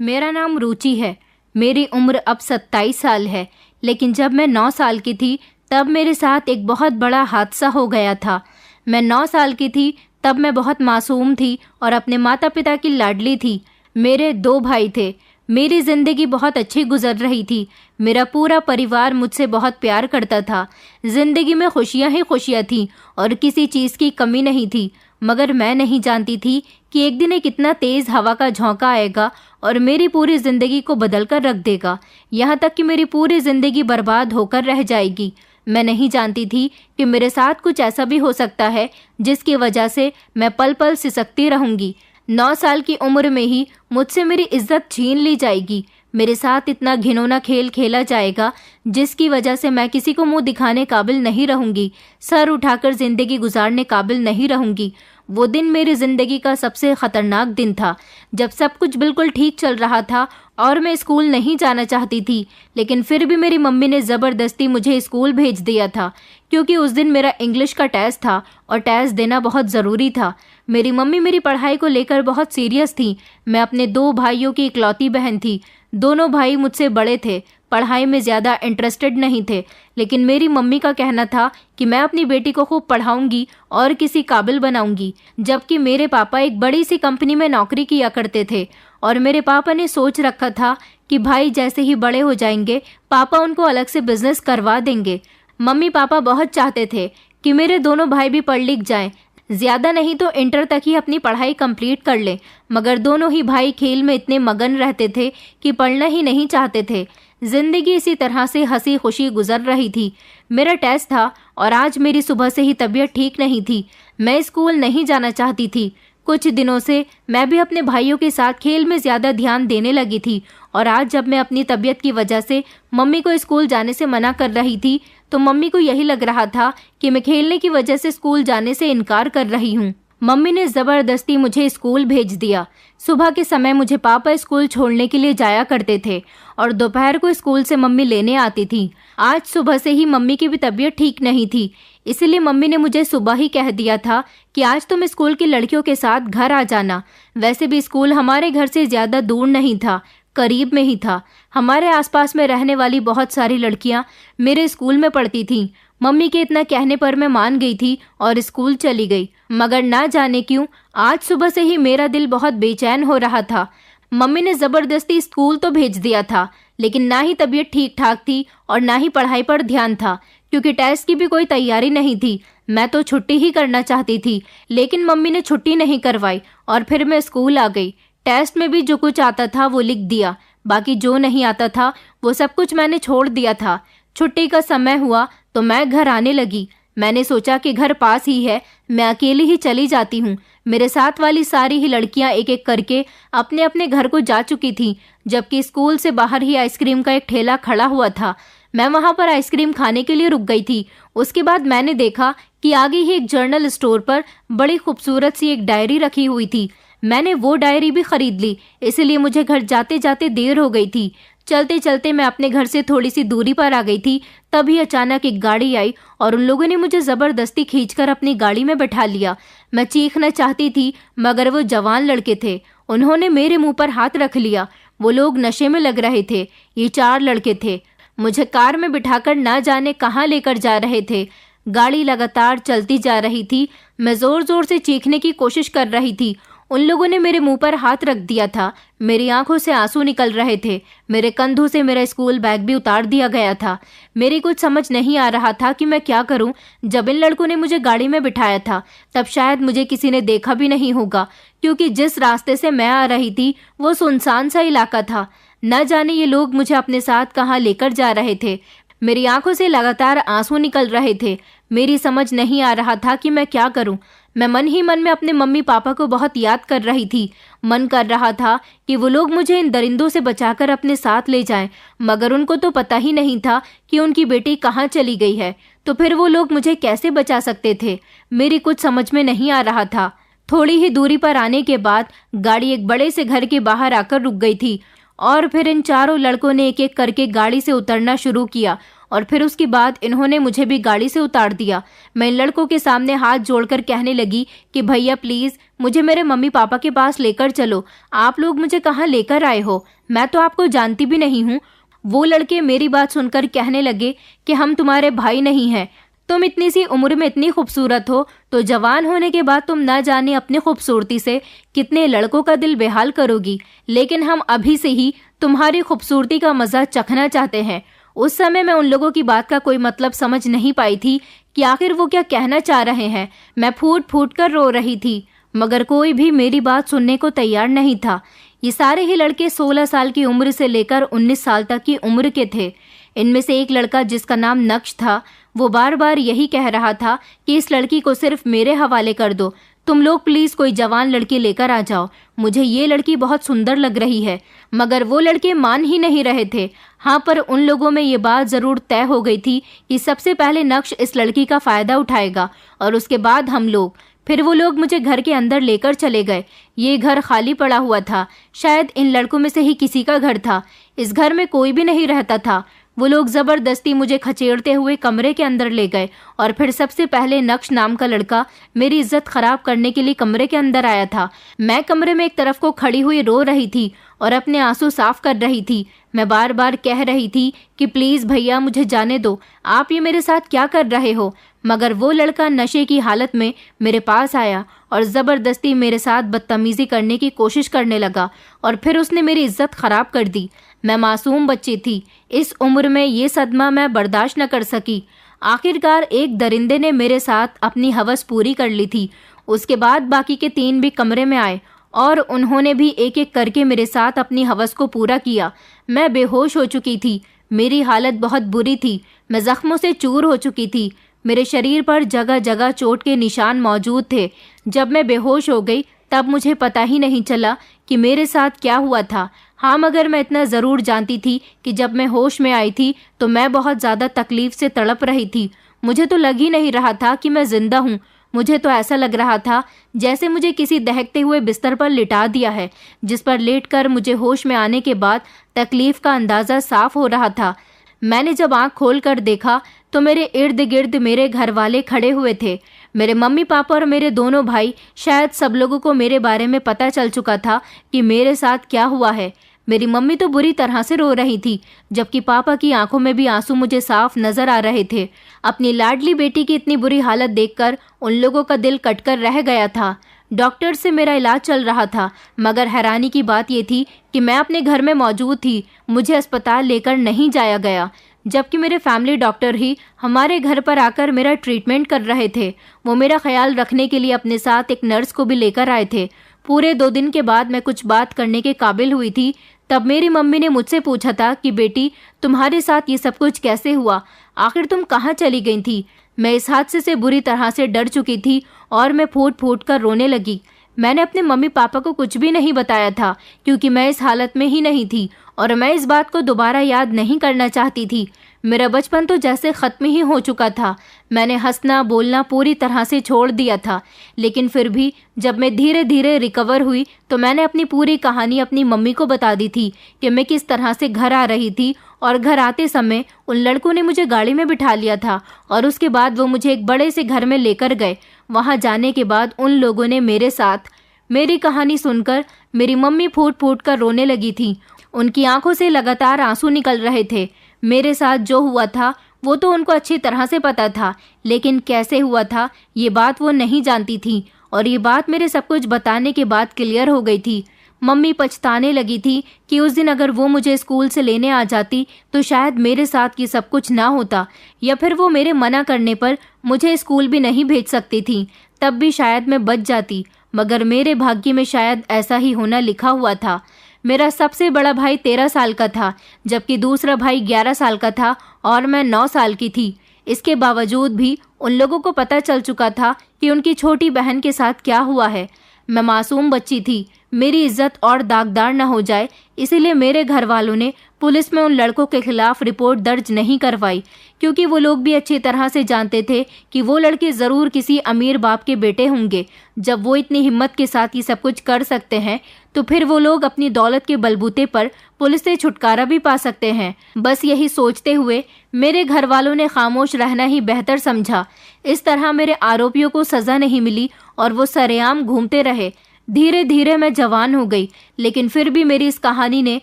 मेरा नाम रुचि है। मेरी उम्र अब 27 साल है, लेकिन जब मैं 9 साल की थी तब मेरे साथ एक बहुत बड़ा हादसा हो गया था। मैं 9 साल की थी तब मैं बहुत मासूम थी और अपने माता पिता की लाडली थी। मेरे 2 भाई थे। मेरी ज़िंदगी बहुत अच्छी गुजर रही थी। मेरा पूरा परिवार मुझसे बहुत प्यार करता था। ज़िंदगी में खुशियां ही खुशियां थीं और किसी चीज़ की कमी नहीं थी। मगर मैं नहीं जानती थी कि एक दिन एक इतना तेज़ हवा का झोंका आएगा और मेरी पूरी ज़िंदगी को बदल कर रख देगा, यहाँ तक कि मेरी पूरी ज़िंदगी बर्बाद होकर रह जाएगी। मैं नहीं जानती थी कि मेरे साथ कुछ ऐसा भी हो सकता है जिसकी वजह से मैं पल पल सिसकती रहूंगी। 9 साल की उम्र में ही मुझसे मेरी इज्जत छीन ली जाएगी। मेरे साथ इतना घिनौना खेल खेला जाएगा जिसकी वजह से मैं किसी को मुंह दिखाने काबिल नहीं रहूंगी, सर उठाकर जिंदगी गुजारने काबिल नहीं रहूंगी। वो दिन मेरी जिंदगी का सबसे खतरनाक दिन था, जब सब कुछ बिल्कुल ठीक चल रहा था और मैं स्कूल नहीं जाना चाहती थी, लेकिन फिर भी मेरी मम्मी ने ज़बरदस्ती मुझे स्कूल भेज दिया था, क्योंकि उस दिन मेरा इंग्लिश का टेस्ट था और टेस्ट देना बहुत ज़रूरी था। मेरी मम्मी मेरी पढ़ाई को लेकर बहुत सीरियस थी। मैं अपने 2 भाइयों की इकलौती बहन थी। दोनों भाई मुझसे बड़े थे, पढ़ाई में ज़्यादा इंटरेस्टेड नहीं थे, लेकिन मेरी मम्मी का कहना था कि मैं अपनी बेटी को खूब पढ़ाऊंगी और किसी काबिल बनाऊंगी। जबकि मेरे पापा एक बड़ी सी कंपनी में नौकरी किया करते थे और मेरे पापा ने सोच रखा था कि भाई जैसे ही बड़े हो जाएंगे पापा उनको अलग से बिजनेस करवा देंगे। मम्मी पापा बहुत चाहते थे कि मेरे दोनों भाई भी पढ़ लिख जाएं, ज़्यादा नहीं तो इंटर तक ही अपनी पढ़ाई कंप्लीट कर लें। मगर दोनों ही भाई खेल में इतने मगन रहते थे कि पढ़ना ही नहीं चाहते थे। जिंदगी इसी तरह से हंसी खुशी गुजर रही थी। मेरा टेस्ट था और आज मेरी सुबह से ही तबीयत ठीक नहीं थी। मैं स्कूल नहीं जाना चाहती थी। कुछ दिनों से मैं भी अपने भाइयों के साथ खेल में ज़्यादा ध्यान देने लगी थी और आज जब मैं अपनी तबीयत की वजह से मम्मी को स्कूल जाने से मना कर रही थी तो मम्मी को यही लग रहा था कि मैं खेलने की वजह से स्कूल जाने से इनकार कर रही हूँ। मम्मी ने ज़बरदस्ती मुझे स्कूल भेज दिया। सुबह के समय मुझे पापा स्कूल छोड़ने के लिए जाया करते थे और दोपहर को स्कूल से मम्मी लेने आती थी। आज सुबह से ही मम्मी की भी तबीयत ठीक नहीं थी, इसलिए मम्मी ने मुझे सुबह ही कह दिया था कि आज तुम स्कूल की लड़कियों के साथ घर आ जाना। वैसे भी स्कूल हमारे घर से ज़्यादा दूर नहीं था, करीब में ही था। हमारे आसपास में रहने वाली बहुत सारी लड़कियां मेरे स्कूल में पढ़ती थीं। मम्मी के इतना कहने पर मैं मान गई थी और स्कूल चली गई। मगर ना जाने क्यों आज सुबह से ही मेरा दिल बहुत बेचैन हो रहा था। मम्मी ने ज़बरदस्ती स्कूल तो भेज दिया था, लेकिन ना ही तबीयत ठीक ठाक थी और ना ही पढ़ाई पर ध्यान था, क्योंकि टेस्ट की भी कोई तैयारी नहीं थी। मैं तो छुट्टी ही करना चाहती थी, लेकिन मम्मी ने छुट्टी नहीं करवाई और फिर मैं स्कूल आ गई। टेस्ट में भी जो कुछ आता था वो लिख दिया, बाकी जो नहीं आता था वो सब कुछ मैंने छोड़ दिया था। छुट्टी का समय हुआ तो मैं घर आने लगी। मैंने सोचा कि घर पास ही है, मैं अकेली ही चली जाती हूँ। मेरे साथ वाली सारी ही लड़कियां एक एक करके अपने अपने घर को जा चुकी थीं, जबकि स्कूल से बाहर ही आइसक्रीम का एक ठेला खड़ा हुआ था। मैं वहां पर आइसक्रीम खाने के लिए रुक गई थी। उसके बाद मैंने देखा कि आगे ही एक जर्नल स्टोर पर बड़ी खूबसूरत सी एक डायरी रखी हुई थी। मैंने वो डायरी भी खरीद ली, इसलिए मुझे घर जाते जाते देर हो गई थी। चलते चलते मैं अपने घर से थोड़ी सी दूरी पर आ गई थी, तभी अचानक एक गाड़ी आई और उन लोगों ने मुझे ज़बरदस्ती खींचकर अपनी गाड़ी में बैठा लिया। मैं चीखना चाहती थी, मगर वो जवान लड़के थे। उन्होंने मेरे मुंह पर हाथ रख लिया। वो लोग नशे में लग रहे थे। ये 4 लड़के थे। मुझे कार में बिठाकर ना जाने कहाँ लेकर जा रहे थे। गाड़ी लगातार चलती जा रही थी। मैं ज़ोर ज़ोर से चीखने की कोशिश कर रही थी। उन लोगों ने मेरे मुंह पर हाथ रख दिया था। मेरी आंखों से आंसू निकल रहे थे। मेरे कंधों से मेरा स्कूल बैग भी उतार दिया गया था। मेरी कुछ समझ नहीं आ रहा था कि मैं क्या करूं। जब इन लड़कों ने मुझे गाड़ी में बिठाया था तब शायद मुझे किसी ने देखा भी नहीं होगा, क्योंकि जिस रास्ते से मैं आ रही थी वो सुनसान सा इलाका था। न जाने ये लोग मुझे अपने साथ कहाँ लेकर जा रहे थे। मेरी आंखों से लगातार आंसू निकल रहे थे। मेरी समझ नहीं आ रहा था कि मैं क्या करूं। मैं मन ही मन में अपने मम्मी पापा को बहुत याद कर रही थी। मन कर रहा था कि वो लोग मुझे इन दरिंदों से बचाकर अपने साथ ले जाएं, मगर उनको तो पता ही नहीं था कि उनकी बेटी कहाँ चली गई है, तो फिर वो लोग मुझे कैसे बचा सकते थे। मेरी कुछ समझ में नहीं आ रहा था। थोड़ी ही दूरी पर आने के बाद गाड़ी एक बड़े से घर के बाहर आकर रुक गई थी और फिर इन चारों लड़कों ने एक एक करके गाड़ी से उतरना शुरू किया और फिर उसके बाद इन्होंने मुझे भी गाड़ी से उतार दिया। मैं इन लड़कों के सामने हाथ जोड़कर कहने लगी कि भैया प्लीज़ मुझे मेरे मम्मी पापा के पास लेकर चलो। आप लोग मुझे कहाँ लेकर आए हो? मैं तो आपको जानती भी नहीं हूँ। वो लड़के मेरी बात सुनकर कहने लगे कि हम तुम्हारे भाई नहीं हैं। तुम इतनी सी उम्र में इतनी खूबसूरत हो तो जवान होने के बाद तुम ना जाने अपनी खूबसूरती से कितने लड़कों का दिल बेहाल करोगी, लेकिन हम अभी से ही तुम्हारी खूबसूरती का मज़ा चखना चाहते हैं। उस समय मैं उन लोगों की बात का कोई मतलब समझ नहीं पाई थी कि आखिर वो क्या कहना चाह रहे हैं। मैं फूट फूट कर रो रही थी, मगर कोई भी मेरी बात सुनने को तैयार नहीं था। ये सारे ही लड़के 16 साल की उम्र से लेकर 19 साल तक की उम्र के थे। इनमें से एक लड़का जिसका नाम नक्श था, वो बार बार यही कह रहा था कि इस लड़की को सिर्फ मेरे हवाले कर दो, तुम लोग प्लीज़ कोई जवान लड़की लेकर आ जाओ, मुझे ये लड़की बहुत सुंदर लग रही है। मगर वो लड़के मान ही नहीं रहे थे। हाँ, पर उन लोगों में ये बात ज़रूर तय हो गई थी कि सबसे पहले नक्श इस लड़की का फ़ायदा उठाएगा और उसके बाद हम लोग। फिर वो लोग मुझे घर के अंदर लेकर चले गए। ये घर खाली पड़ा हुआ था, शायद इन लड़कों में से ही किसी का घर था। इस घर में कोई भी नहीं रहता था। वो लोग ज़बरदस्ती मुझे खचेड़ते हुए कमरे के अंदर ले गए और फिर सबसे पहले नक्श नाम का लड़का मेरी इज्जत ख़राब करने के लिए कमरे के अंदर आया था। मैं कमरे में एक तरफ को खड़ी हुई रो रही थी और अपने आंसू साफ कर रही थी। मैं बार बार कह रही थी कि प्लीज़ भैया मुझे जाने दो, आप ये मेरे साथ क्या कर रहे हो? मगर वो लड़का नशे की हालत में मेरे पास आया और ज़बरदस्ती मेरे साथ बदतमीज़ी करने की कोशिश करने लगा और फिर उसने मेरी इज्जत ख़राब कर दी। मैं मासूम बच्ची थी। इस उम्र में ये सदमा मैं बर्दाश्त न कर सकी। आखिरकार एक दरिंदे ने मेरे साथ अपनी हवस पूरी कर ली थी। उसके बाद बाकी के 3 भी कमरे में आए और उन्होंने भी एक एक करके मेरे साथ अपनी हवस को पूरा किया। मैं बेहोश हो चुकी थी। मेरी हालत बहुत बुरी थी। मैं ज़ख्मों से चूर हो चुकी थी। मेरे शरीर पर जगह जगह चोट के निशान मौजूद थे। जब मैं बेहोश हो गई तब मुझे पता ही नहीं चला कि मेरे साथ क्या हुआ था। हाँ, मगर मैं इतना ज़रूर जानती थी कि जब मैं होश में आई थी तो मैं बहुत ज़्यादा तकलीफ़ से तड़प रही थी। मुझे तो लग ही नहीं रहा था कि मैं ज़िंदा हूँ। मुझे तो ऐसा लग रहा था जैसे मुझे किसी दहकते हुए बिस्तर पर लिटा दिया है, जिस पर लेटकर मुझे होश में आने के बाद तकलीफ़ का अंदाज़ा साफ हो रहा था। मैंने जब आँख खोल कर देखा तो मेरे इर्द गिर्द मेरे घर वाले खड़े हुए थे। मेरे मम्मी पापा और मेरे दोनों भाई। शायद सब लोगों को मेरे बारे में पता चल चुका था कि मेरे साथ क्या हुआ है। मेरी मम्मी तो बुरी तरह से रो रही थी, जबकि पापा की आंखों में भी आंसू मुझे साफ नजर आ रहे थे। अपनी लाडली बेटी की इतनी बुरी हालत देखकर उन लोगों का दिल कटकर रह गया था। डॉक्टर से मेरा इलाज चल रहा था, मगर हैरानी की बात यह थी कि मैं अपने घर में मौजूद थी। मुझे अस्पताल लेकर नहीं जाया गया, जबकि मेरे फैमिली डॉक्टर ही हमारे घर पर आकर मेरा ट्रीटमेंट कर रहे थे। वो मेरा ख्याल रखने के लिए अपने साथ एक नर्स को भी लेकर आए थे। पूरे 2 दिन के बाद मैं कुछ बात करने के काबिल हुई थी। तब मेरी मम्मी ने मुझसे पूछा था कि बेटी, तुम्हारे साथ ये सब कुछ कैसे हुआ? आखिर तुम कहाँ चली गई थी? मैं इस हादसे से बुरी तरह से डर चुकी थी और मैं फूट फूट कर रोने लगी। मैंने अपने मम्मी पापा को कुछ भी नहीं बताया था, क्योंकि मैं इस हालत में ही नहीं थी और मैं इस बात को दोबारा याद नहीं करना चाहती थी। मेरा बचपन तो जैसे ख़त्म ही हो चुका था। मैंने हंसना बोलना पूरी तरह से छोड़ दिया था। लेकिन फिर भी जब मैं धीरे धीरे रिकवर हुई तो मैंने अपनी पूरी कहानी अपनी मम्मी को बता दी थी कि मैं किस तरह से घर आ रही थी, और घर आते समय उन लड़कों ने मुझे गाड़ी में बिठा लिया था और उसके बाद वो मुझे एक बड़े से घर में लेकर गए। वहाँ जाने के बाद उन लोगों ने मेरे साथ मेरी कहानी सुनकर मेरी मम्मी फूट फूट कर रोने लगी थी। उनकी आंखों से लगातार आंसू निकल रहे थे। मेरे साथ जो हुआ था वो तो उनको अच्छी तरह से पता था, लेकिन कैसे हुआ था ये बात वो नहीं जानती थी, और ये बात मेरे सब कुछ बताने के बाद क्लियर हो गई थी। मम्मी पछताने लगी थी कि उस दिन अगर वो मुझे स्कूल से लेने आ जाती तो शायद मेरे साथ ये सब कुछ ना होता, या फिर वो मेरे मना करने पर मुझे स्कूल भी नहीं भेज सकती थी। तब भी शायद मैं बच जाती, मगर मेरे भाग्य में शायद ऐसा ही होना लिखा हुआ था। मेरा सबसे बड़ा भाई 13 साल का था, जबकि दूसरा भाई 11 साल का था और मैं 9 साल की थी। इसके बावजूद भी उन लोगों को पता चल चुका था कि उनकी छोटी बहन के साथ क्या हुआ है। मैं मासूम बच्ची थी, मेरी इज्जत और दागदार न हो जाए, इसीलिए मेरे घर वालों ने पुलिस में उन लड़कों के खिलाफ रिपोर्ट दर्ज नहीं करवाई, क्योंकि वो लोग भी अच्छी तरह से जानते थे कि वो लड़के ज़रूर किसी अमीर बाप के बेटे होंगे। जब वो इतनी हिम्मत के साथ ये सब कुछ कर सकते हैं तो फिर वो लोग अपनी दौलत के बलबूते पर पुलिस से छुटकारा भी पा सकते हैं। बस यही सोचते हुए मेरे घर वालों ने खामोश रहना ही बेहतर समझा। इस तरह मेरे आरोपियों को सज़ा नहीं मिली और वो सरेआम घूमते रहे। धीरे धीरे मैं जवान हो गई, लेकिन फिर भी मेरी इस कहानी ने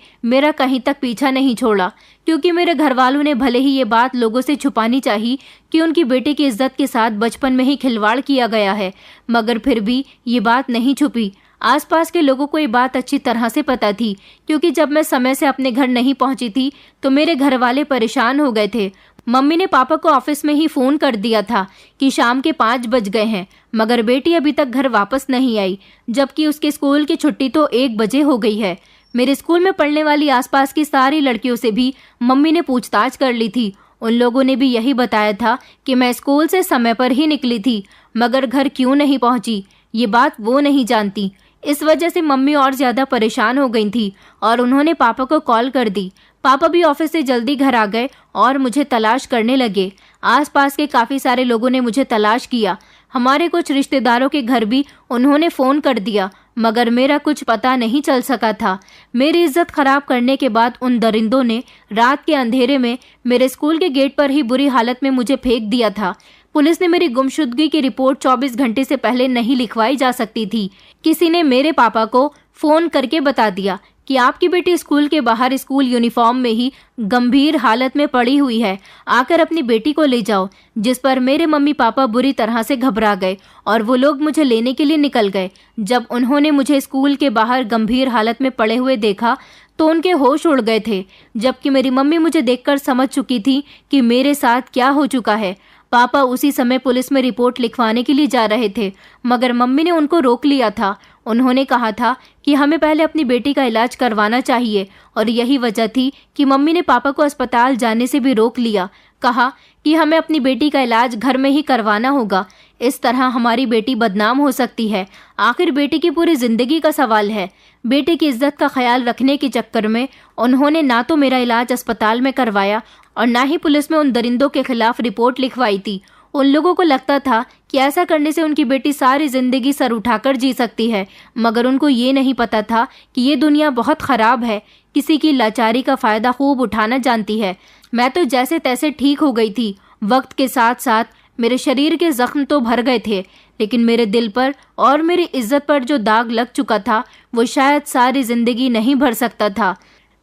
मेरा कहीं तक पीछा नहीं छोड़ा, क्योंकि मेरे घर वालों ने भले ही ये बात लोगों से छुपानी चाहिए कि उनकी बेटी की इज्जत के साथ बचपन में ही खिलवाड़ किया गया है, मगर फिर भी ये बात नहीं छुपी। आसपास के लोगों को ये बात अच्छी तरह से पता थी, क्योंकि जब मैं समय से अपने घर नहीं पहुंची थी तो मेरे घर वाले परेशान हो गए थे। मम्मी ने पापा को ऑफिस में ही फोन कर दिया था कि शाम के 5 बज गए हैं, मगर बेटी अभी तक घर वापस नहीं आई, जबकि उसके स्कूल की छुट्टी तो 1 बजे हो गई है। मेरे स्कूल में पढ़ने वाली आसपास की सारी लड़कियों से भी मम्मी ने पूछताछ कर ली थी। उन लोगों ने भी यही बताया था कि मैं स्कूल से समय पर ही निकली थी, मगर घर क्यों नहीं पहुंची ये बात वो नहीं जानती। इस वजह से मम्मी और ज़्यादा परेशान हो गई थी और उन्होंने पापा को कॉल कर दी। पापा भी ऑफिस से जल्दी घर आ गए और मुझे तलाश करने लगे। आसपास के काफ़ी सारे लोगों ने मुझे तलाश किया। हमारे कुछ रिश्तेदारों के घर भी उन्होंने फ़ोन कर दिया, मगर मेरा कुछ पता नहीं चल सका था। मेरी इज्जत खराब करने के बाद उन दरिंदों ने रात के अंधेरे में मेरे स्कूल के गेट पर ही बुरी हालत में मुझे फेंक दिया था। पुलिस ने मेरी गुमशुदगी की रिपोर्ट 24 घंटे से पहले नहीं लिखवाई जा सकती थी। किसी ने मेरे पापा को फ़ोन करके बता दिया कि आपकी बेटी स्कूल के बाहर स्कूल यूनिफॉर्म में ही गंभीर हालत में पड़ी हुई है, आकर अपनी बेटी को ले जाओ। जिस पर मेरे मम्मी पापा बुरी तरह से घबरा गए और वो लोग मुझे लेने के लिए निकल गए। जब उन्होंने मुझे स्कूल के बाहर गंभीर हालत में पड़े हुए देखा तो उनके होश उड़ गए थे, जबकि मेरी मम्मी मुझे देखकर समझ चुकी थी कि मेरे साथ क्या हो चुका है। पापा उसी समय पुलिस में रिपोर्ट लिखवाने के लिए जा रहे थे, मगर मम्मी ने उनको रोक लिया था। उन्होंने कहा था कि हमें पहले अपनी बेटी का इलाज करवाना चाहिए, और यही वजह थी कि मम्मी ने पापा को अस्पताल जाने से भी रोक लिया। कहा कि हमें अपनी बेटी का इलाज घर में ही करवाना होगा, इस तरह हमारी बेटी बदनाम हो सकती है। आखिर बेटी की पूरी जिंदगी का सवाल है। बेटे की इज्जत का ख्याल रखने के चक्कर में उन्होंने ना तो मेरा इलाज अस्पताल में करवाया और ना ही पुलिस में उन दरिंदों के खिलाफ रिपोर्ट लिखवाई थी। उन लोगों को लगता था कि ऐसा करने से उनकी बेटी सारी जिंदगी सर उठाकर जी सकती है, मगर उनको ये नहीं पता था कि ये दुनिया बहुत ख़राब है, किसी की लाचारी का फ़ायदा खूब उठाना जानती है। मैं तो जैसे तैसे ठीक हो गई थी। वक्त के साथ साथ मेरे शरीर के जख्म तो भर गए थे, लेकिन मेरे दिल पर और मेरी इज्जत पर जो दाग लग चुका था वो शायद सारी ज़िंदगी नहीं भर सकता था।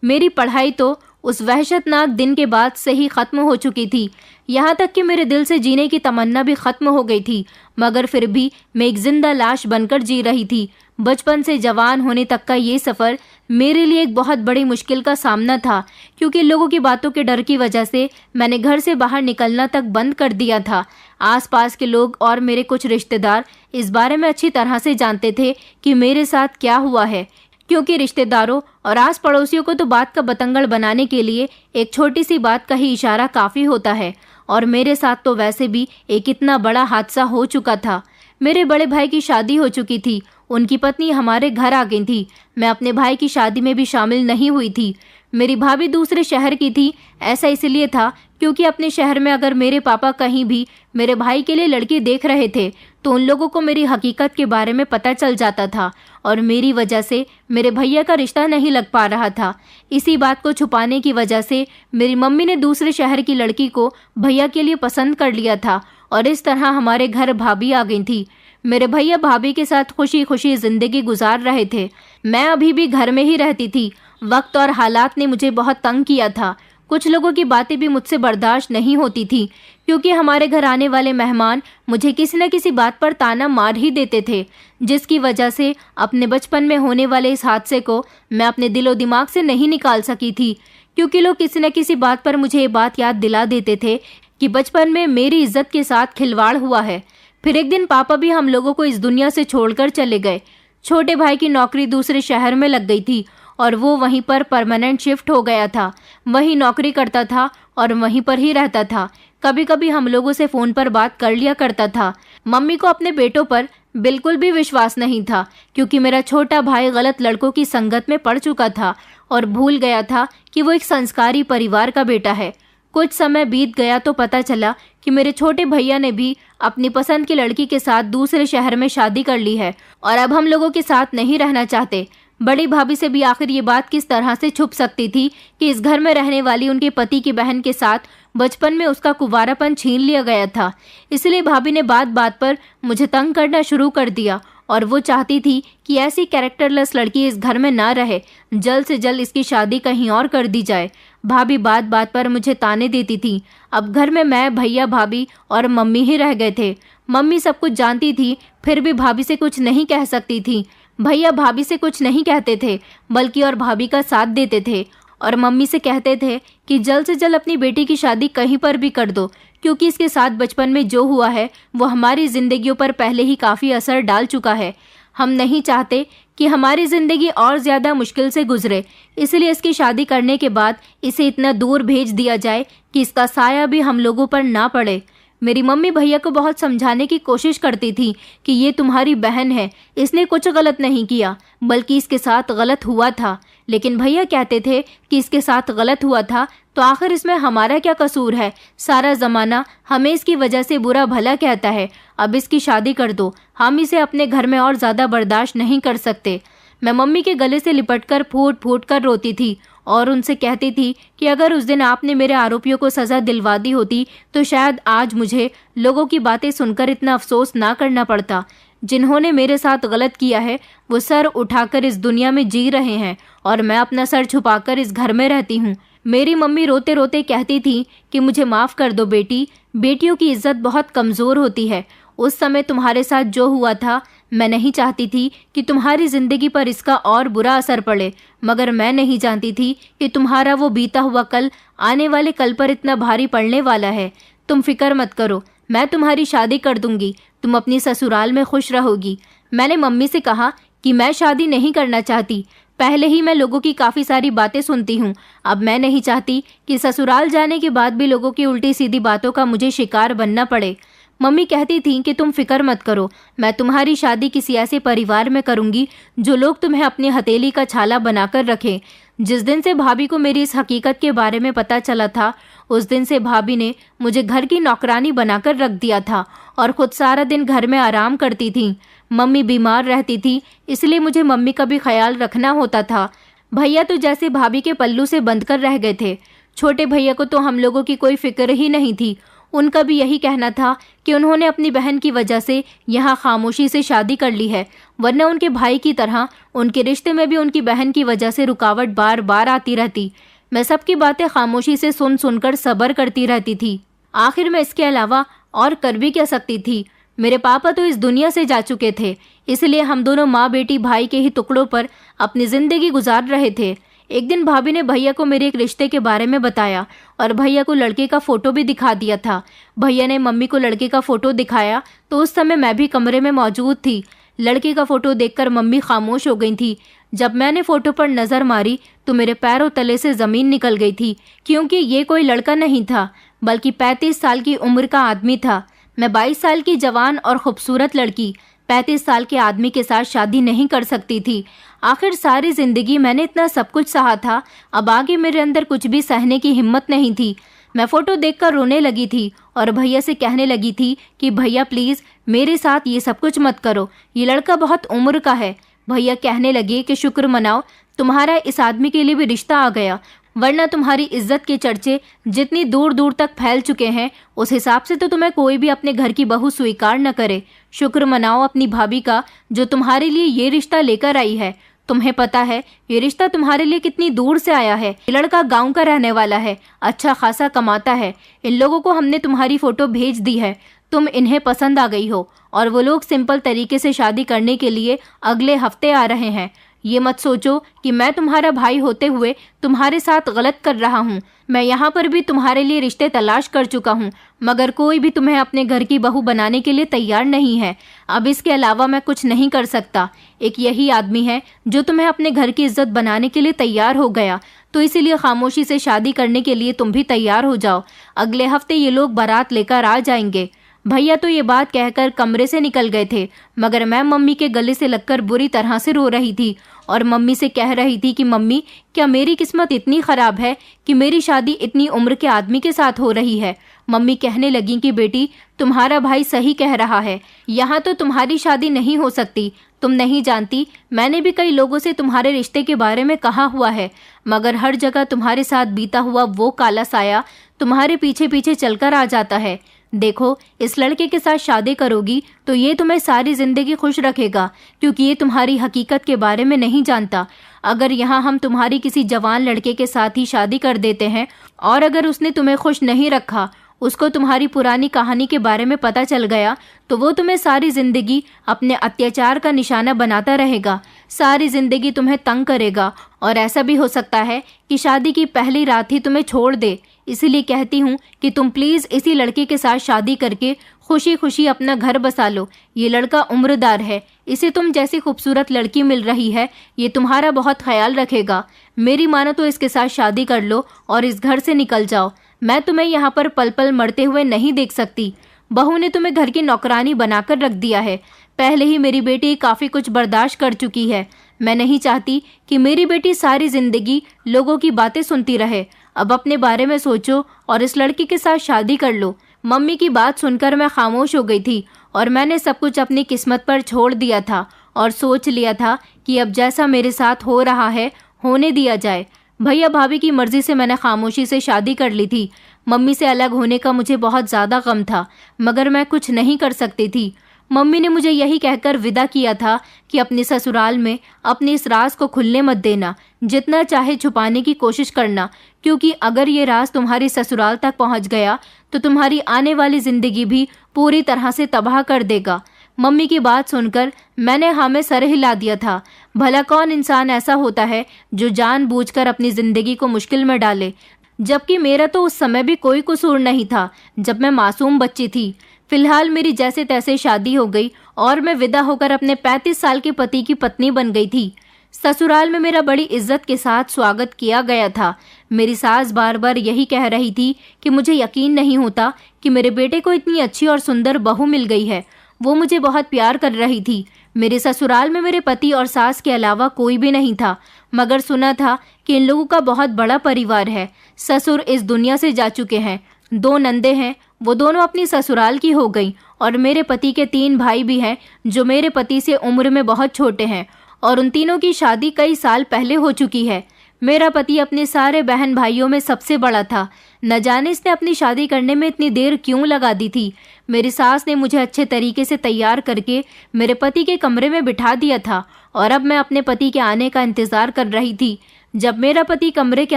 मेरी पढ़ाई तो उस वहशतनाक दिन के बाद से ही ख़त्म हो चुकी थी, यहाँ तक कि मेरे दिल से जीने की तमन्ना भी ख़त्म हो गई थी, मगर फिर भी मैं एक जिंदा लाश बनकर जी रही थी। बचपन से जवान होने तक का ये सफ़र मेरे लिए एक बहुत बड़ी मुश्किल का सामना था, क्योंकि लोगों की बातों के डर की वजह से मैंने घर से बाहर निकलना तक बंद कर दिया था। आसपास के लोग और मेरे कुछ रिश्तेदार इस बारे में अच्छी तरह से जानते थे कि मेरे साथ क्या हुआ है, क्योंकि रिश्तेदारों और आस पड़ोसियों को तो बात का बतंगड़ बनाने के लिए एक छोटी सी बात का ही इशारा काफ़ी होता है, और मेरे साथ तो वैसे भी एक इतना बड़ा हादसा हो चुका था। मेरे बड़े भाई की शादी हो चुकी थी, उनकी पत्नी हमारे घर आ गई थी। मैं अपने भाई की शादी में भी शामिल नहीं हुई थी। मेरी भाभी दूसरे शहर की थी। ऐसा इसलिए था क्योंकि अपने शहर में अगर मेरे पापा कहीं भी मेरे भाई के लिए लड़की देख रहे थे तो उन लोगों को मेरी हकीकत के बारे में पता चल जाता था, और मेरी वजह से मेरे भैया का रिश्ता नहीं लग पा रहा था। इसी बात को छुपाने की वजह से मेरी मम्मी ने दूसरे शहर की लड़की को भैया के लिए पसंद कर लिया था, और इस तरह हमारे घर भाभी आ गई थी। मेरे भैया भाभी के साथ खुशी खुशी जिंदगी गुजार रहे थे। मैं अभी भी घर में ही रहती थी। वक्त और हालात ने मुझे बहुत तंग किया था। कुछ लोगों की बातें भी मुझसे बर्दाश्त नहीं होती थी, क्योंकि हमारे घर आने वाले मेहमान मुझे किसी न किसी बात पर ताना मार ही देते थे, जिसकी वजह से अपने बचपन में होने वाले इस हादसे को मैं अपने दिलो दिमाग से नहीं निकाल सकी थी, क्योंकि लोग किसी न किसी बात पर मुझे ये बात याद दिला देते थे कि बचपन में मेरी इज्जत के साथ खिलवाड़ हुआ है। फिर एक दिन पापा भी हम लोगों को इस दुनिया से छोड़कर चले गए। छोटे भाई की नौकरी दूसरे शहर में लग गई थी और वो वहीं पर परमानेंट शिफ्ट हो गया था। वहीं नौकरी करता था और वहीं पर ही रहता था। कभी कभी हम लोगों से फ़ोन पर बात कर लिया करता था। मम्मी को अपने बेटों पर बिल्कुल भी विश्वास नहीं था, क्योंकि मेरा छोटा भाई गलत लड़कों की संगत में पड़ चुका था और भूल गया था कि वो एक संस्कारी परिवार का बेटा है। कुछ समय बीत गया तो पता चला कि मेरे छोटे भैया ने भी अपनी पसंद की लड़की के साथ दूसरे शहर में शादी कर ली है और अब हम लोगों के साथ नहीं रहना चाहते। बड़ी भाभी से भी आखिर ये बात किस तरह से छुप सकती थी कि इस घर में रहने वाली उनके पति की बहन के साथ बचपन में उसका कुंवारापन छीन लिया गया था। इसलिए भाभी ने बात बात पर मुझे तंग करना शुरू कर दिया और वो चाहती थी कि ऐसी कैरेक्टरलेस लड़की इस घर में ना रहे, जल्द से जल्द इसकी शादी कहीं और कर दी जाए। भाभी बात बात पर मुझे ताने देती थी। अब घर में मैं, भैया, भाभी और मम्मी ही रह गए थे। मम्मी सब कुछ जानती थी, फिर भी भाभी से कुछ नहीं कह सकती थी। भैया भाभी से कुछ नहीं कहते थे, बल्कि और भाभी का साथ देते थे और मम्मी से कहते थे कि जल्द से जल्द अपनी बेटी की शादी कहीं पर भी कर दो, क्योंकि इसके साथ बचपन में जो हुआ है वो हमारी जिंदगियों पर पहले ही काफ़ी असर डाल चुका है। हम नहीं चाहते कि हमारी ज़िंदगी और ज़्यादा मुश्किल से गुजरे, इसलिए इसकी शादी करने के बाद इसे इतना दूर भेज दिया जाए कि इसका साया भी हम लोगों पर ना पड़े। मेरी मम्मी भैया को बहुत समझाने की कोशिश करती थी कि ये तुम्हारी बहन है, इसने कुछ गलत नहीं किया, बल्कि इसके साथ गलत हुआ था। लेकिन भैया कहते थे कि इसके साथ गलत हुआ था तो आखिर इसमें हमारा क्या कसूर है, सारा ज़माना हमें इसकी वजह से बुरा भला कहता है। अब इसकी शादी कर दो, हम इसे अपने घर में और ज़्यादा बर्दाश्त नहीं कर सकते। मैं मम्मी के गले से लिपटकर फूट फूट कर रोती थी और उनसे कहती थी कि अगर उस दिन आपने मेरे आरोपियों को सज़ा दिलवा दी होती तो शायद आज मुझे लोगों की बातें सुनकर इतना अफसोस ना करना पड़ता। जिन्होंने मेरे साथ गलत किया है वो सर उठाकर इस दुनिया में जी रहे हैं और मैं अपना सर छुपाकर इस घर में रहती हूँ। मेरी मम्मी रोते रोते कहती थी कि मुझे माफ़ कर दो बेटी, बेटियों की इज्जत बहुत कमज़ोर होती है। उस समय तुम्हारे साथ जो हुआ था, मैं नहीं चाहती थी कि तुम्हारी ज़िंदगी पर इसका और बुरा असर पड़े, मगर मैं नहीं जानती थी कि तुम्हारा वो बीता हुआ कल आने वाले कल पर इतना भारी पड़ने वाला है। तुम फिक्र मत करो, मैं तुम्हारी शादी कर दूंगी, तुम अपनी ससुराल में खुश रहोगी। मैंने मम्मी से कहा कि मैं शादी नहीं करना चाहती, पहले ही मैं लोगों की काफ़ी सारी बातें सुनती हूँ। अब मैं नहीं चाहती कि ससुराल जाने के बाद भी लोगों की उल्टी सीधी बातों का मुझे शिकार बनना पड़े। मम्मी कहती थी कि तुम फिक्र मत करो, मैं तुम्हारी शादी किसी ऐसे परिवार में करूँगी जो लोग तुम्हें अपनी हथेली का छाला बनाकर रखें। जिस दिन से भाभी को मेरी इस हकीकत के बारे में पता चला था, उस दिन से भाभी ने मुझे घर की नौकरानी बनाकर रख दिया था और खुद सारा दिन घर में आराम करती थी। मम्मी बीमार रहती थी, इसलिए मुझे मम्मी का भी ख्याल रखना होता था। भैया तो जैसे भाभी के पल्लू से बंध कर रह गए थे। छोटे भैया को तो हम लोगों की कोई फिक्र ही नहीं थी। उनका भी यही कहना था कि उन्होंने अपनी बहन की वजह से यहाँ खामोशी से शादी कर ली है, वरना उनके भाई की तरह उनके रिश्ते में भी उनकी बहन की वजह से रुकावट बार बार आती रहती। मैं सबकी बातें खामोशी से सुन सुनकर सब्र करती रहती थी। आखिर मैं इसके अलावा और कर भी क्या सकती थी। मेरे पापा तो इस दुनिया से जा चुके थे, इसलिए हम दोनों माँ बेटी भाई के ही टुकड़ों पर अपनी ज़िंदगी गुजार रहे थे। एक दिन भाभी ने भैया को मेरे एक रिश्ते के बारे में बताया और भैया को लड़के का फ़ोटो भी दिखा दिया था। भैया ने मम्मी को लड़के का फ़ोटो दिखाया तो उस समय मैं भी कमरे में मौजूद थी। लड़के का फ़ोटो देखकर मम्मी खामोश हो गई थी। जब मैंने फ़ोटो पर नज़र मारी तो मेरे पैरों तले से ज़मीन निकल गई थी, क्योंकि ये कोई लड़का नहीं था बल्कि 35 साल की उम्र का आदमी था। मैं 22 साल की जवान और खूबसूरत लड़की 35 साल के आदमी के साथ शादी नहीं कर सकती थी। आखिर सारी ज़िंदगी मैंने इतना सब कुछ सहा था, अब आगे मेरे अंदर कुछ भी सहने की हिम्मत नहीं थी। मैं फ़ोटो देखकर रोने लगी थी और भैया से कहने लगी थी कि भैया प्लीज़ मेरे साथ ये सब कुछ मत करो, ये लड़का बहुत उम्र का है। भैया कहने लगे कि शुक्र मनाओ तुम्हारा इस आदमी के लिए भी रिश्ता आ गया, वरना तुम्हारी इज्जत के चर्चे जितनी दूर दूर तक फैल चुके हैं उस हिसाब से तो तुम्हें कोई भी अपने घर की बहू स्वीकार न करे। शुक्र मनाओ अपनी भाभी का जो तुम्हारे लिए ये रिश्ता लेकर आई है। तुम्हें पता है ये रिश्ता तुम्हारे लिए कितनी दूर से आया है। ये लड़का गांव का रहने वाला है, अच्छा खासा कमाता है। इन लोगों को हमने तुम्हारी फ़ोटो भेज दी है, तुम इन्हें पसंद आ गई हो और वो लोग सिंपल तरीके से शादी करने के लिए अगले हफ्ते आ रहे हैं। ये मत सोचो कि मैं तुम्हारा भाई होते हुए तुम्हारे साथ गलत कर रहा हूँ। मैं यहाँ पर भी तुम्हारे लिए रिश्ते तलाश कर चुका हूँ, मगर कोई भी तुम्हें अपने घर की बहू बनाने के लिए तैयार नहीं है। अब इसके अलावा मैं कुछ नहीं कर सकता। एक यही आदमी है जो तुम्हें अपने घर की इज्जत बनाने के लिए तैयार हो गया, तो इसीलिए खामोशी से शादी करने के लिए तुम भी तैयार हो जाओ। अगले हफ्ते ये लोग बारात लेकर आ जाएंगे। भैया तो ये बात कहकर कमरे से निकल गए थे, मगर मैं मम्मी के गले से लगकर बुरी तरह से रो रही थी और मम्मी से कह रही थी कि मम्मी, क्या मेरी किस्मत इतनी खराब है कि मेरी शादी इतनी उम्र के आदमी के साथ हो रही है। मम्मी कहने लगी कि बेटी, तुम्हारा भाई सही कह रहा है, यहाँ तो तुम्हारी शादी नहीं हो सकती। तुम नहीं जानती, मैंने भी कई लोगों से तुम्हारे रिश्ते के बारे में कहा हुआ है, मगर हर जगह तुम्हारे साथ बीता हुआ वो काला साया तुम्हारे पीछे पीछे चलकर आ जाता है। देखो, इस लड़के के साथ शादी करोगी तो ये तुम्हें सारी जिंदगी खुश रखेगा, क्योंकि ये तुम्हारी हकीकत के बारे में नहीं जानता। अगर यहाँ हम तुम्हारी किसी जवान लड़के के साथ ही शादी कर देते हैं और अगर उसने तुम्हें खुश नहीं रखा, उसको तुम्हारी पुरानी कहानी के बारे में पता चल गया, तो वो तुम्हें सारी जिंदगी अपने अत्याचार का निशाना बनाता रहेगा, सारी जिंदगी तुम्हें तंग करेगा और ऐसा भी हो सकता है कि शादी की पहली रात ही तुम्हें छोड़ दे। इसीलिए कहती हूँ कि तुम प्लीज़ इसी लड़के के साथ शादी करके खुशी खुशी अपना घर बसा लो। ये लड़का उम्रदार है, इसे तुम जैसी खूबसूरत लड़की मिल रही है, ये तुम्हारा बहुत ख्याल रखेगा। मेरी मानो तो इसके साथ शादी कर लो और इस घर से निकल जाओ। मैं तुम्हें यहाँ पर पल पल मरते हुए नहीं देख सकती। बहू ने तुम्हें घर की नौकरानी बनाकर रख दिया है। पहले ही मेरी बेटी काफ़ी कुछ बर्दाश्त कर चुकी है। मैं नहीं चाहती कि मेरी बेटी सारी जिंदगी लोगों की बातें सुनती रहे। अब अपने बारे में सोचो और इस लड़की के साथ शादी कर लो। मम्मी की बात सुनकर मैं खामोश हो गई थी और मैंने सब कुछ अपनी किस्मत पर छोड़ दिया था और सोच लिया था कि अब जैसा मेरे साथ हो रहा है होने दिया जाए। भैया भाभी की मर्जी से मैंने खामोशी से शादी कर ली थी। मम्मी से अलग होने का मुझे बहुत ज़्यादा गम था, मगर मैं कुछ नहीं कर सकती थी। मम्मी ने मुझे यही कहकर विदा किया था कि अपने ससुराल में अपने इस राज को खुलने मत देना, जितना चाहे छुपाने की कोशिश करना, क्योंकि अगर ये राज तुम्हारी ससुराल तक पहुंच गया तो तुम्हारी आने वाली ज़िंदगी भी पूरी तरह से तबाह कर देगा। मम्मी की बात सुनकर मैंने हाँ में सर हिला दिया था। भला कौन इंसान ऐसा होता है जो जानबूझकर अपनी ज़िंदगी को मुश्किल में डाले, जबकि मेरा तो उस समय भी कोई कसूर नहीं था जब मैं मासूम बच्ची थी। फिलहाल मेरी जैसे तैसे शादी हो गई और मैं विदा होकर अपने 35 साल के पति की पत्नी बन गई थी। ससुराल में मेरा बड़ी इज्जत के साथ स्वागत किया गया था। मेरी सास बार बार यही कह रही थी कि मुझे यकीन नहीं होता कि मेरे बेटे को इतनी अच्छी और सुंदर बहू मिल गई है। वो मुझे बहुत प्यार कर रही थी। मेरे ससुराल में मेरे पति और सास के अलावा कोई भी नहीं था, मगर सुना था कि इन लोगों का बहुत बड़ा परिवार है। ससुर इस दुनिया से जा चुके हैं। 2 नंदे हैं, वो दोनों अपनी ससुराल की हो गई और मेरे पति के 3 भाई भी हैं जो मेरे पति से उम्र में बहुत छोटे हैं और उन तीनों की शादी कई साल पहले हो चुकी है। मेरा पति अपने सारे बहन भाइयों में सबसे बड़ा था। न जाने इसने अपनी शादी करने में इतनी देर क्यों लगा दी थी। मेरी सास ने मुझे अच्छे तरीके से तैयार करके मेरे पति के कमरे में बिठा दिया था और अब मैं अपने पति के आने का इंतज़ार कर रही थी। जब मेरा पति कमरे के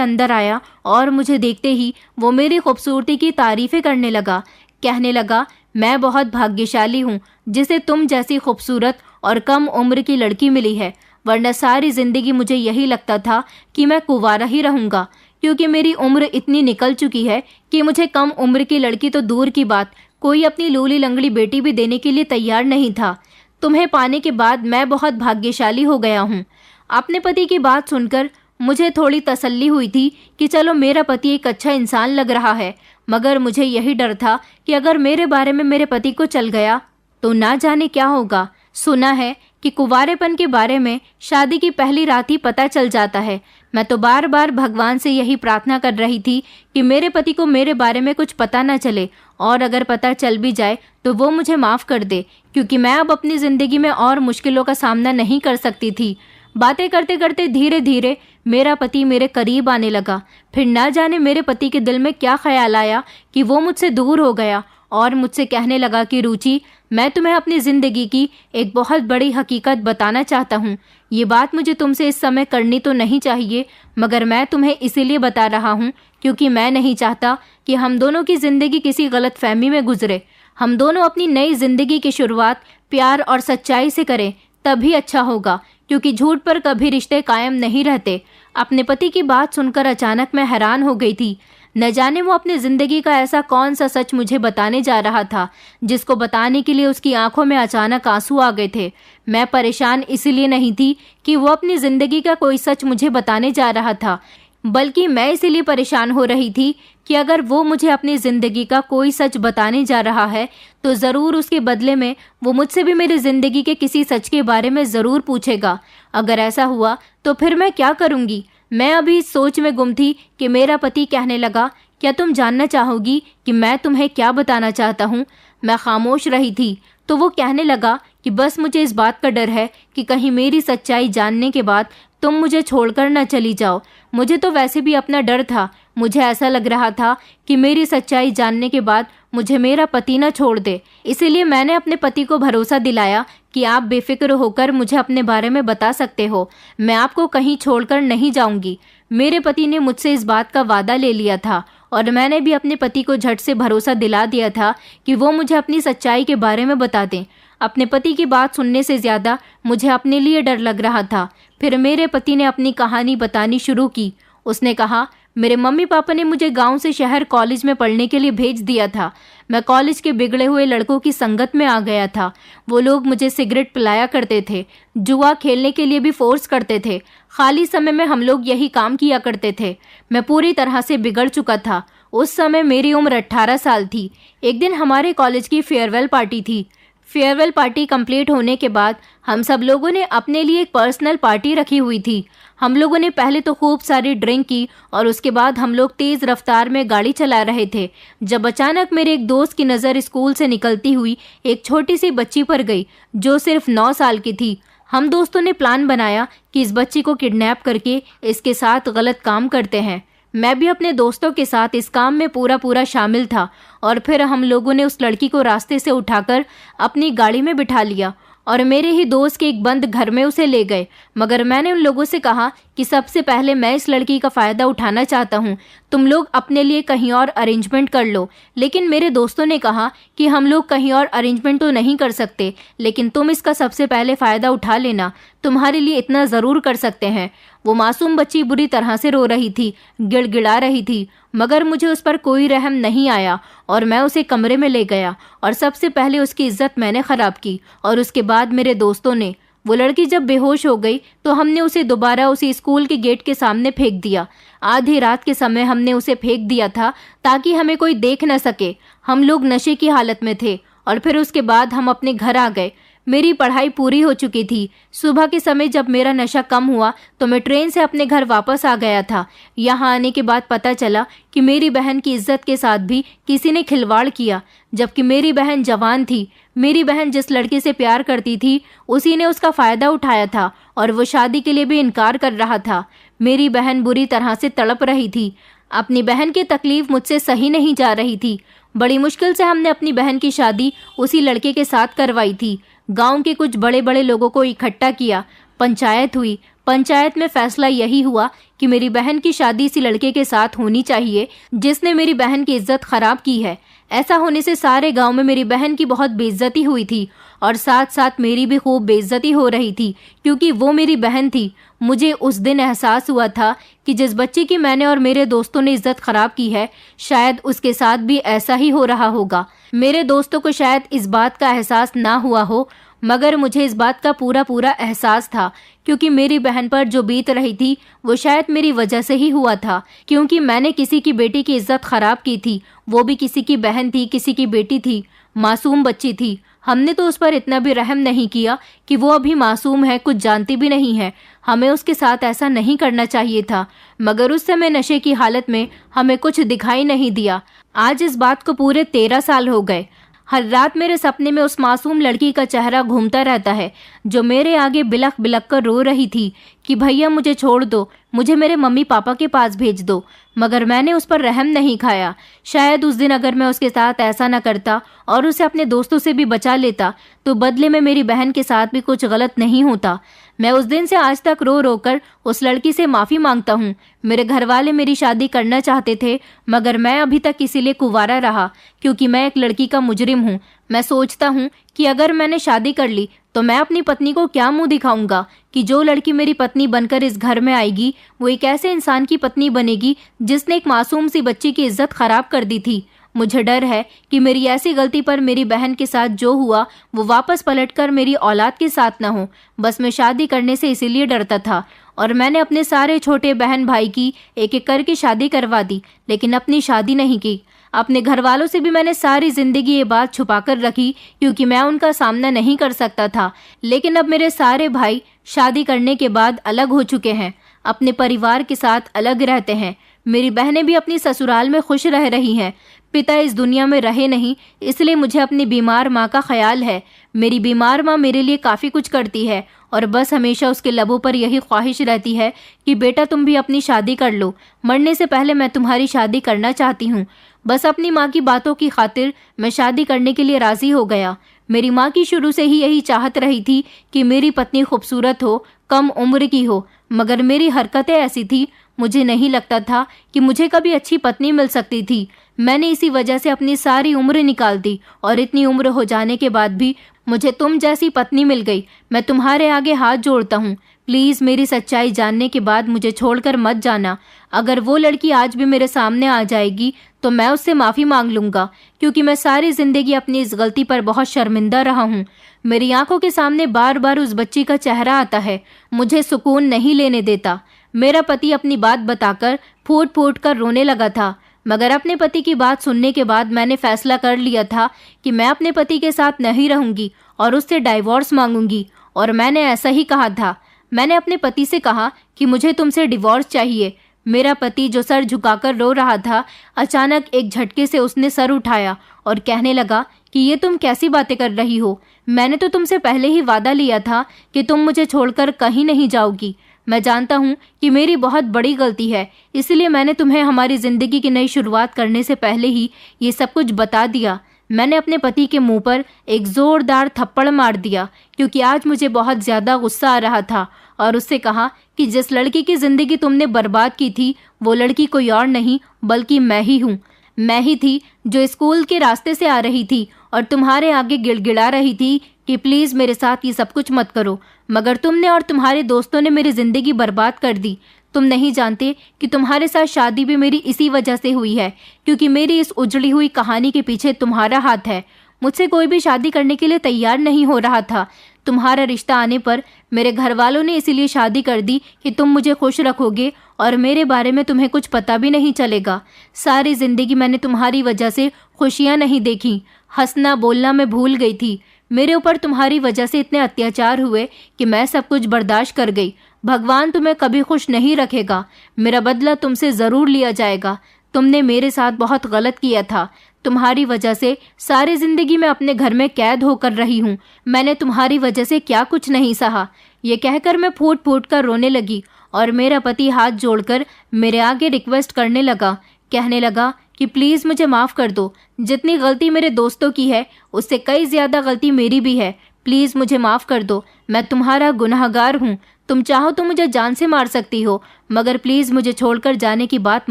अंदर आया और मुझे देखते ही वो मेरी खूबसूरती की तारीफ़ें करने लगा। कहने लगा, मैं बहुत भाग्यशाली हूँ जिसे तुम जैसी खूबसूरत और कम उम्र की लड़की मिली है, वरना सारी ज़िंदगी मुझे यही लगता था कि मैं कुंवारा ही रहूँगा, क्योंकि मेरी उम्र इतनी निकल चुकी है कि मुझे कम उम्र की लड़की तो दूर की बात, कोई अपनी लूली लंगड़ी बेटी भी देने के लिए तैयार नहीं था। तुम्हें पाने के बाद मैं बहुत भाग्यशाली हो गया हूँ। अपने पति की बात सुनकर मुझे थोड़ी तसल्ली हुई थी कि चलो मेरा पति एक अच्छा इंसान लग रहा है, मगर मुझे यही डर था कि अगर मेरे बारे में मेरे पति को चल गया तो ना जाने क्या होगा। सुना है कि कुंवारेपन के बारे में शादी की पहली रात ही पता चल जाता है। मैं तो बार बार भगवान से यही प्रार्थना कर रही थी कि मेरे पति को मेरे बारे में कुछ पता न चले, और अगर पता चल भी जाए तो वो मुझे माफ़ कर दे, क्योंकि मैं अब अपनी ज़िंदगी में और मुश्किलों का सामना नहीं कर सकती थी। बातें करते करते धीरे धीरे मेरा पति मेरे करीब आने लगा। फिर ना जाने मेरे पति के दिल में क्या ख्याल आया कि वो मुझसे दूर हो गया और मुझसे कहने लगा कि रुचि, मैं तुम्हें अपनी ज़िंदगी की एक बहुत बड़ी हकीकत बताना चाहता हूँ। ये बात मुझे तुमसे इस समय करनी तो नहीं चाहिए, मगर मैं तुम्हें इसीलिए बता रहा हूँ क्योंकि मैं नहीं चाहता कि हम दोनों की ज़िंदगी किसी गलतफहमी में गुजरे। हम दोनों अपनी नई ज़िंदगी की शुरुआत प्यार और सच्चाई से करें, तभी अच्छा होगा, क्योंकि झूठ पर कभी रिश्ते कायम नहीं रहते। अपने पति की बात सुनकर अचानक मैं हैरान हो गई थी। न जाने वो अपनी ज़िंदगी का ऐसा कौन सा सच मुझे बताने जा रहा था जिसको बताने के लिए उसकी आंखों में अचानक आंसू आ गए थे। मैं परेशान इसलिए नहीं थी कि वो अपनी ज़िंदगी का कोई सच मुझे बताने जा रहा था, बल्कि मैं इसीलिए परेशान हो रही थी कि अगर वो मुझे अपनी ज़िंदगी का कोई सच बताने जा रहा है तो ज़रूर उसके बदले में वो मुझसे भी मेरी ज़िंदगी के किसी सच के बारे में ज़रूर पूछेगा। अगर ऐसा हुआ तो फिर मैं क्या करूँगी। मैं अभी इस सोच में गुम थी कि मेरा पति कहने लगा, क्या तुम जानना चाहोगी कि मैं तुम्हें क्या बताना चाहता हूँ। मैं खामोश रही थी तो वो कहने लगा कि बस मुझे इस बात का डर है कि कहीं मेरी सच्चाई जानने के बाद तुम मुझे छोड़कर न चली जाओ। मुझे तो वैसे भी अपना डर था। मुझे ऐसा लग रहा था कि मेरी सच्चाई जानने के बाद मुझे मेरा पति न छोड़ दे। इसीलिए मैंने अपने पति को भरोसा दिलाया कि आप बेफिक्र होकर मुझे अपने बारे में बता सकते हो, मैं आपको कहीं छोड़कर नहीं जाऊंगी। मेरे पति ने मुझसे इस बात का वादा ले लिया था और मैंने भी अपने पति को झट से भरोसा दिला दिया था कि वो मुझे अपनी सच्चाई के बारे में बता दें। अपने पति की बात सुनने से ज़्यादा मुझे अपने लिए डर लग रहा था। फिर मेरे पति ने अपनी कहानी बतानी शुरू की। उसने कहा, मेरे मम्मी पापा ने मुझे गांव से शहर कॉलेज में पढ़ने के लिए भेज दिया था। मैं कॉलेज के बिगड़े हुए लड़कों की संगत में आ गया था। वो लोग मुझे सिगरेट पिलाया करते थे, जुआ खेलने के लिए भी फोर्स करते थे। खाली समय में हम लोग यही काम किया करते थे। मैं पूरी तरह से बिगड़ चुका था। उस समय मेरी उम्र 18 साल थी। एक दिन हमारे कॉलेज की फेयरवेल पार्टी थी। फेयरवेल पार्टी कंप्लीट होने के बाद हम सब लोगों ने अपने लिए एक पर्सनल पार्टी रखी हुई थी। हम लोगों ने पहले तो खूब सारी ड्रिंक की और उसके बाद हम लोग तेज़ रफ्तार में गाड़ी चला रहे थे, जब अचानक मेरे एक दोस्त की नज़र स्कूल से निकलती हुई एक छोटी सी बच्ची पर गई जो सिर्फ 9 साल की थी। हम दोस्तों ने प्लान बनाया कि इस बच्ची को किडनैप करके इसके साथ गलत काम करते हैं। मैं भी अपने दोस्तों के साथ इस काम में पूरा शामिल था और फिर हम लोगों ने उस लड़की को रास्ते से उठाकर अपनी गाड़ी में बिठा लिया और मेरे ही दोस्त के एक बंद घर में उसे ले गए। मगर मैंने उन लोगों से कहा कि सबसे पहले मैं इस लड़की का फ़ायदा उठाना चाहता हूँ, तुम लोग अपने लिए कहीं और अरेंजमेंट कर लो। लेकिन मेरे दोस्तों ने कहा कि हम लोग कहीं और अरेंजमेंट तो नहीं कर सकते, लेकिन तुम इसका सबसे पहले फ़ायदा उठा लेना, तुम्हारे लिए इतना ज़रूर कर सकते हैं। वो मासूम बच्ची बुरी तरह से रो रही थी, गिड़गिड़ा रही थी, मगर मुझे उस पर कोई रहम नहीं आया और मैं उसे कमरे में ले गया और सबसे पहले उसकी इज्जत मैंने ख़राब की और उसके बाद मेरे दोस्तों ने। वो लड़की जब बेहोश हो गई तो हमने उसे दोबारा उसी स्कूल के गेट के सामने फेंक दिया। आधी रात के समय हमने उसे फेंक दिया था ताकि हमें कोई देख न सके। हम लोग नशे की हालत में थे और फिर उसके बाद हम अपने घर आ गए। मेरी पढ़ाई पूरी हो चुकी थी। सुबह के समय जब मेरा नशा कम हुआ तो मैं ट्रेन से अपने घर वापस आ गया था। यहाँ आने के बाद पता चला कि मेरी बहन की इज्जत के साथ भी किसी ने खिलवाड़ किया, जबकि मेरी बहन जवान थी। मेरी बहन जिस लड़के से प्यार करती थी उसी ने उसका फ़ायदा उठाया था और वो शादी के लिए भी इनकार कर रहा था। मेरी बहन बुरी तरह से तड़प रही थी। अपनी बहन की तकलीफ मुझसे सही नहीं जा रही थी। बड़ी मुश्किल से हमने अपनी बहन की शादी उसी लड़के के साथ करवाई थी। गांव के कुछ बड़े बड़े लोगों को इकट्ठा किया, पंचायत हुई। पंचायत में फैसला यही हुआ कि मेरी बहन की शादी इसी लड़के के साथ होनी चाहिए जिसने मेरी बहन की इज्जत खराब की है। ऐसा होने से सारे गांव में मेरी बहन की बहुत बेइज्जती हुई थी और साथ साथ मेरी भी खूब बेइज्जती हो रही थी क्योंकि वो मेरी बहन थी। मुझे उस दिन एहसास हुआ था कि जिस बच्चे की मैंने और मेरे दोस्तों ने इज्जत खराब की है, शायद उसके साथ भी ऐसा ही हो रहा होगा। मेरे दोस्तों को शायद इस बात का एहसास ना हुआ हो, मगर मुझे इस बात का पूरा एहसास था क्योंकि मेरी बहन पर जो बीत रही थी वो शायद मेरी वजह से ही हुआ था, क्योंकि मैंने किसी की बेटी की इज्जत खराब की थी। वो भी किसी की बहन थी, किसी की बेटी थी, मासूम बच्ची थी। हमने तो उस पर इतना भी रहम नहीं किया कि वो अभी मासूम है, कुछ जानती भी नहीं है। हमें उसके साथ ऐसा नहीं करना चाहिए था, मगर उस समय नशे की हालत में हमें कुछ दिखाई नहीं दिया। आज इस बात को पूरे 13 साल हो गए। हर रात मेरे सपने में उस मासूम लड़की का चेहरा घूमता रहता है जो मेरे आगे बिलख बिलख कर रो रही थी कि भैया मुझे छोड़ दो, मुझे मेरे मम्मी पापा के पास भेज दो। मगर मैंने उस पर रहम नहीं खाया। शायद उस दिन अगर मैं उसके साथ ऐसा न करता और उसे अपने दोस्तों से भी बचा लेता तो बदले में मेरी बहन के साथ भी कुछ गलत नहीं होता। मैं उस दिन से आज तक रो रो कर उस लड़की से माफ़ी मांगता हूँ। मेरे घर वाले मेरी शादी करना चाहते थे, मगर मैं अभी तक इसीलिए कुंवारा रहा क्योंकि मैं एक लड़की का मुजरिम हूँ। मैं सोचता हूँ कि अगर मैंने शादी कर ली तो मैं अपनी पत्नी को क्या मुंह दिखाऊंगा कि जो लड़की मेरी पत्नी बनकर इस घर में आएगी वो एक ऐसे इंसान की पत्नी बनेगी जिसने एक मासूम सी बच्ची की इज्जत खराब कर दी थी। मुझे डर है कि मेरी ऐसी गलती पर मेरी बहन के साथ जो हुआ वो वापस पलटकर मेरी औलाद के साथ ना हो। बस मैं शादी करने से इसीलिए डरता था और मैंने अपने सारे छोटे बहन भाई की एक एक करके शादी करवा दी, लेकिन अपनी शादी नहीं की। अपने घर वालों से भी मैंने सारी जिंदगी ये बात छुपा कर रखी क्योंकि मैं उनका सामना नहीं कर सकता था। लेकिन अब मेरे सारे भाई शादी करने के बाद अलग हो चुके हैं, अपने परिवार के साथ अलग रहते हैं। मेरी बहनें भी अपनी ससुराल में खुश रह रही हैं। पिता इस दुनिया में रहे नहीं, इसलिए मुझे अपनी बीमार माँ का ख्याल है। मेरी बीमार माँ मेरे लिए काफ़ी कुछ करती है और बस हमेशा उसके लबों पर यही ख्वाहिश रहती है कि बेटा तुम भी अपनी शादी कर लो। मरने से पहले मैं तुम्हारी शादी करना चाहती हूँ। बस अपनी माँ की बातों की खातिर मैं शादी करने के लिए राज़ी हो गया। मेरी माँ की शुरू से ही यही चाहत रही थी कि मेरी पत्नी खूबसूरत हो, कम उम्र की हो, मगर मेरी हरकतें ऐसी थी, मुझे नहीं लगता था कि मुझे कभी अच्छी पत्नी मिल सकती थी। मैंने इसी वजह से अपनी सारी उम्र निकाल दी और इतनी उम्र हो जाने के बाद भी मुझे तुम जैसी पत्नी मिल गई। मैं तुम्हारे आगे हाथ जोड़ता हूँ, प्लीज़ मेरी सच्चाई जानने के बाद मुझे छोड़कर मत जाना। अगर वो लड़की आज भी मेरे सामने आ जाएगी तो मैं उससे माफ़ी मांग लूँगा, क्योंकि मैं सारी ज़िंदगी अपनी इस गलती पर बहुत शर्मिंदा रहा हूँ। मेरी आंखों के सामने बार बार उस बच्ची का चेहरा आता है, मुझे सुकून नहीं लेने देता। मेरा पति अपनी बात बताकर फूट फूट कर रोने लगा था, मगर अपने पति की बात सुनने के बाद मैंने फैसला कर लिया था कि मैं अपने पति के साथ नहीं रहूंगी और उससे डाइवोर्स मांगूंगी। और मैंने ऐसा ही कहा था। मैंने अपने पति से कहा कि मुझे तुमसे डिवोर्स चाहिए। मेरा पति, जो सर झुकाकर रो रहा था, अचानक एक झटके से उसने सर उठाया और कहने लगा कि ये तुम कैसी बातें कर रही हो? मैंने तो तुमसे पहले ही वादा लिया था कि तुम मुझे छोड़कर कहीं नहीं जाओगी। मैं जानता हूँ कि मेरी बहुत बड़ी गलती है, इसलिए मैंने तुम्हें हमारी ज़िंदगी की नई शुरुआत करने से पहले ही ये सब कुछ बता दिया। मैंने अपने पति के मुंह पर एक ज़ोरदार थप्पड़ मार दिया क्योंकि आज मुझे बहुत ज़्यादा गुस्सा आ रहा था, और उससे कहा कि जिस लड़की की ज़िंदगी तुमने बर्बाद की थी वो लड़की कोई और नहीं बल्कि मैं ही हूँ। मैं ही थी जो स्कूल के रास्ते से आ रही थी और तुम्हारे आगे गिड़गिड़ा रही थी कि प्लीज़ मेरे साथ ये सब कुछ मत करो, मगर तुमने और तुम्हारे दोस्तों ने मेरी ज़िंदगी बर्बाद कर दी। तुम नहीं जानते कि तुम्हारे साथ शादी भी मेरी इसी वजह से हुई है, क्योंकि मेरी इस उजड़ी हुई कहानी के पीछे तुम्हारा हाथ है। मुझसे कोई भी शादी करने के लिए तैयार नहीं हो रहा था। तुम्हारा रिश्ता आने पर मेरे घर वालों ने इसीलिए शादी कर दी कि तुम मुझे खुश रखोगे और मेरे बारे में तुम्हें कुछ पता भी नहीं चलेगा। सारी ज़िंदगी मैंने तुम्हारी वजह से खुशियाँ नहीं देखी, हंसना बोलना मैं भूल गई थी। मेरे ऊपर तुम्हारी वजह से इतने अत्याचार हुए कि मैं सब कुछ बर्दाश्त कर गई। भगवान तुम्हें कभी खुश नहीं रखेगा। मेरा बदला तुमसे ज़रूर लिया जाएगा। तुमने मेरे साथ बहुत गलत किया था। तुम्हारी वजह से सारी ज़िंदगी मैं अपने घर में कैद होकर रही हूँ। मैंने तुम्हारी वजह से क्या कुछ नहीं सहा। ये कहकर मैं फूट फूट कर रोने लगी और मेरा पति हाथ जोड़कर मेरे आगे रिक्वेस्ट करने लगा, कहने लगा कि प्लीज़ मुझे माफ़ कर दो। जितनी गलती मेरे दोस्तों की है उससे कई ज़्यादा गलती मेरी भी है। प्लीज़ मुझे माफ़ कर दो, मैं तुम्हारा गुनहगार हूँ। तुम चाहो तो मुझे जान से मार सकती हो, मगर प्लीज़ मुझे छोड़कर जाने की बात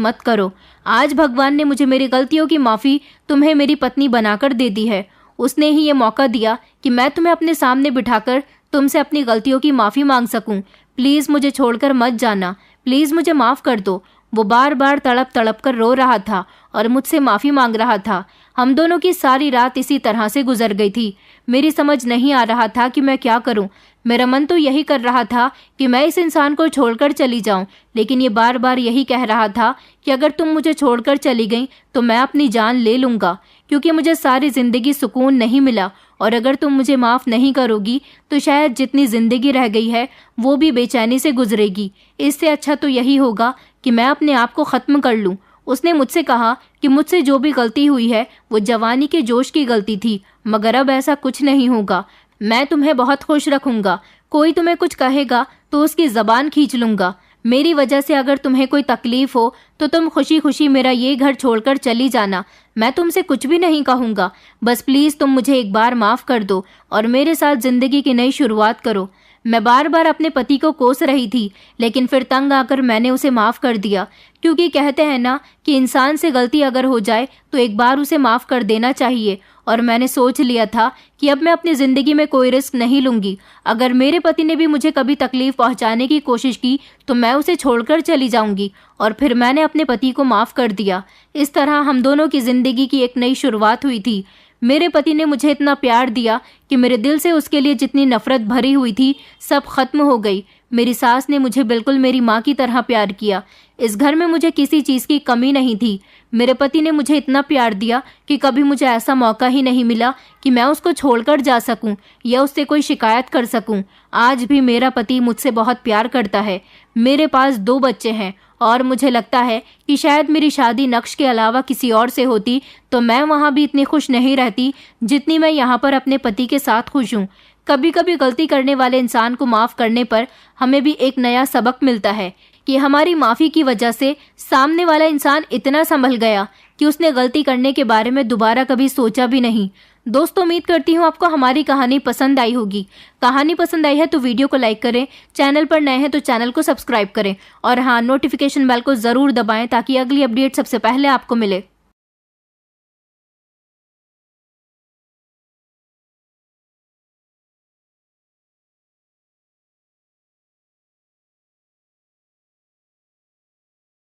मत करो। आज भगवान ने मुझे मेरी गलतियों की माफ़ी तुम्हें मेरी पत्नी बनाकर दे दी है। उसने ही ये मौका दिया कि मैं तुम्हें अपने सामने बिठाकर तुमसे अपनी गलतियों की माफ़ी मांग सकूं। प्लीज़ मुझे छोड़कर मत जाना, प्लीज़ मुझे माफ़ कर दो। वो बार बार तड़प तड़प कर रो रहा था और मुझसे माफ़ी मांग रहा था। हम दोनों की सारी रात इसी तरह से गुजर गई थी। मेरी समझ नहीं आ रहा था कि मैं क्या करूं। मेरा मन तो यही कर रहा था कि मैं इस इंसान को छोड़कर चली जाऊं, लेकिन ये बार बार यही कह रहा था कि अगर तुम मुझे छोड़कर चली गई तो मैं अपनी जान ले लूँगा, क्योंकि मुझे सारी ज़िंदगी सुकून नहीं मिला, और अगर तुम मुझे माफ़ नहीं करोगी तो शायद जितनी ज़िंदगी रह गई है वो भी बेचैनी से गुजरेगी। इससे अच्छा तो यही होगा कि मैं अपने आप को ख़त्म कर लूँ। उसने मुझसे कहा कि मुझसे जो भी गलती हुई है वो जवानी के जोश की गलती थी, मगर अब ऐसा कुछ नहीं होगा। मैं तुम्हें बहुत खुश रखूँगा। कोई तुम्हें कुछ कहेगा तो उसकी ज़बान खींच लूँगा। मेरी वजह से अगर तुम्हें कोई तकलीफ़ हो तो तुम खुशी खुशी मेरा ये घर छोड़कर चली जाना। मैं तुमसे कुछ भी नहीं कहूँगा। बस प्लीज़ तुम मुझे एक बार माफ़ कर दो और मेरे साथ ज़िंदगी की नई शुरुआत करो। मैं बार बार अपने पति को कोस रही थी, लेकिन फिर तंग आकर मैंने उसे माफ़ कर दिया, क्योंकि कहते हैं ना कि इंसान से गलती अगर हो जाए तो एक बार उसे माफ़ कर देना चाहिए। और मैंने सोच लिया था कि अब मैं अपनी ज़िंदगी में कोई रिस्क नहीं लूँगी। अगर मेरे पति ने भी मुझे कभी तकलीफ़ पहुँचाने की कोशिश की तो मैं उसे छोड़कर चली जाऊँगी। और फिर मैंने अपने पति को माफ़ कर दिया। इस तरह हम दोनों की ज़िंदगी की एक नई शुरुआत हुई थी। मेरे पति ने मुझे इतना प्यार दिया कि मेरे दिल से उसके लिए जितनी नफ़रत भरी हुई थी सब खत्म हो गई। मेरी सास ने मुझे बिल्कुल मेरी माँ की तरह प्यार किया। इस घर में मुझे किसी चीज़ की कमी नहीं थी। मेरे पति ने मुझे इतना प्यार दिया कि कभी मुझे ऐसा मौका ही नहीं मिला कि मैं उसको छोड़कर जा सकूं या उससे कोई शिकायत कर सकूं। आज भी मेरा पति मुझसे बहुत प्यार करता है। मेरे पास 2 बच्चे हैं और मुझे लगता है कि शायद मेरी शादी नक्श के अलावा किसी और से होती तो मैं वहाँ भी इतनी खुश नहीं रहती जितनी मैं यहाँ पर अपने पति के साथ खुश हूँ। कभी कभी गलती करने वाले इंसान को माफ़ करने पर हमें भी एक नया सबक मिलता है कि हमारी माफ़ी की वजह से सामने वाला इंसान इतना संभल गया कि उसने गलती करने के बारे में दोबारा कभी सोचा भी नहीं। दोस्तों, उम्मीद करती हूँ आपको हमारी कहानी पसंद आई होगी। कहानी पसंद आई है तो वीडियो को लाइक करें, चैनल पर नए हैं तो चैनल को सब्सक्राइब करें और हाँ, नोटिफिकेशन बेल को ज़रूर दबाएं ताकि अगली अपडेट सबसे पहले आपको मिले।